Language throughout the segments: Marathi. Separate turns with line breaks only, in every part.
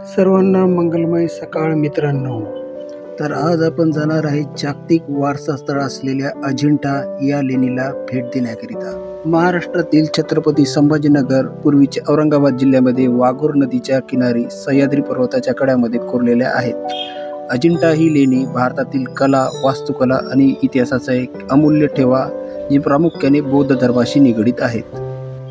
सर्वांना मंगलमय सकाळ मित्रांनो. तर आज आपण जाणार आहे जागतिक वारसा स्थळ असलेल्या अजिंठा या लेणीला भेट देण्याकरिता. महाराष्ट्रातील छत्रपती संभाजीनगर पूर्वीचे औरंगाबाद जिल्ह्यामध्ये वाघोर नदीच्या किनारी सह्याद्री पर्वताच्या कड्यामध्ये कोरलेल्या आहेत. अजिंठा ही लेणी भारतातील कला, वास्तुकला आणि इतिहासाचा एक अमूल्य ठेवा जी प्रामुख्याने बौद्ध धर्माशी निगडीत आहेत.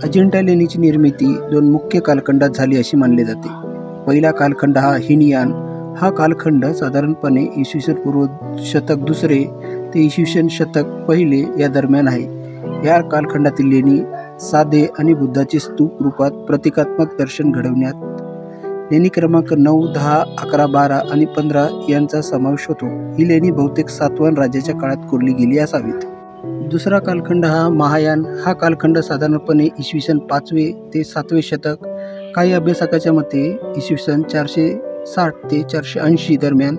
अजिंठा लेणीची निर्मिती 2 मुख्य कालखंडात झाली अशी मानले जाते. पहिला कालखंड हा हिनयान हा कालखंड साधारणपणे इसवी पूर्व शतक 2 ते इसवी शतक 1 या दरम्यान आहे. या कालखंडातील लेणी साधे आणि बुद्धाचे स्तूप रूपात प्रतिकात्मक दर्शन घडवण्यात लेणी क्रमांक 9, 10, 11, 12 आणि 15 यांचा समावेश होतो. ही लेणी बहुतेक सातवाहन राज्याच्या काळात कोरली गेली असावीत. दुसरा कालखंड हा महायान हा कालखंड साधारणपणे इसवी 5 ते 7 शतक. काही अभ्यासकाच्या मते इसवी 460 ते 480 दरम्यान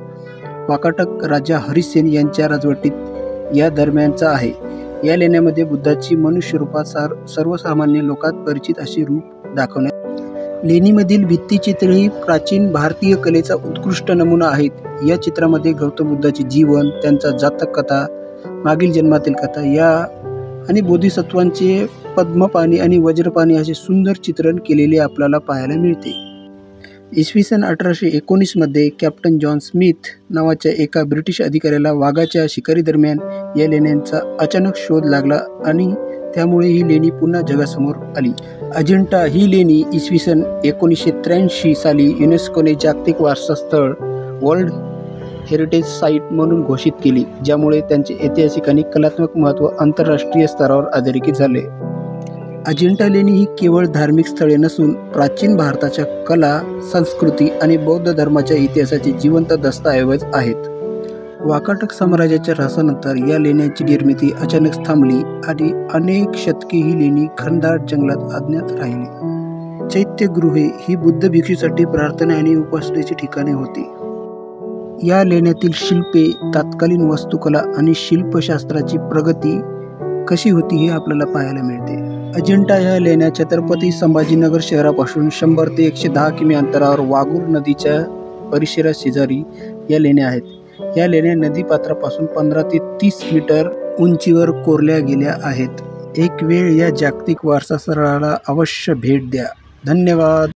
वाकाटक राजा हरिसेन यांच्या राजवटीत या दरम्यानचा आहे. या लेण्यामध्ये बुद्धाची मनुष्य रूपात सर्वसामान्य लोकात परिचित असे रूप दाखवण्यात. लेणीमधील भित्तिचित्रे ही प्राचीन भारतीय कलेचा उत्कृष्ट नमुना आहेत. या चित्रामध्ये गौतम बुद्धाचे जीवन, त्यांचा जातक कथा, मागील जन्मातील कथा या आणि बोधिसत्वांचे पद्मपाणी आणि वज्रपाणी असे सुंदर चित्रण केलेले आपल्याला पाहायला मिळते. इसवी 1819 मध्ये कॅप्टन जॉन स्मिथ नावाच्या एका ब्रिटिश अधिकाऱ्याला वाघाच्या शिकारी दरम्यान या लेण्यांचा अचानक शोध लागला आणि त्यामुळे ही लेणी पुन्हा जगासमोर आली. अजिंठा ही लेणी इसवी 1983 साली युनेस्कोने जागतिक वारसा स्थळ वर्ल्ड हेरिटेज साईट म्हणून घोषित केली, ज्यामुळे त्यांचे ऐतिहासिक आणि कलात्मक महत्त्व आंतरराष्ट्रीय स्तरावर अधोरेखित झाले. अजिंठा लेणी ही केवळ धार्मिक स्थळे नसून प्राचीन भारताच्या कला, संस्कृती आणि बौद्ध धर्माच्या इतिहासाचे जिवंत दस्तऐवज आहेत. वाकाटक साम्राज्याच्या ऱ्हासानंतर या लेण्यांची निर्मिती अचानक थांबली आणि अनेक शतके ही लेणी घनदाट जंगलात अज्ञात राहिली. चैत्यगृहे ही बुद्ध भिक्षूसाठी प्रार्थना आणि उपासनेची ठिकाणे होती. या लेण्यातील शिल्पे, तत्कालीन वास्तुकला आणि शिल्पशास्त्राची प्रगती कशी होती हे आपल्याला पाहायला मिळते. अजिंठा या लेण्या छत्रपती संभाजीनगर शहरापासून 100 ते 110 किमी अंतरावर वाघोर नदीच्या परिसरात शेजारी या लेण्या आहेत. या लेण्या नदीपात्रापासून 15 ते 30 मीटर उंचीवर कोरल्या गेल्या आहेत. एक वेळ या जागतिक वारसा स्थळाला अवश्य भेट द्या. धन्यवाद.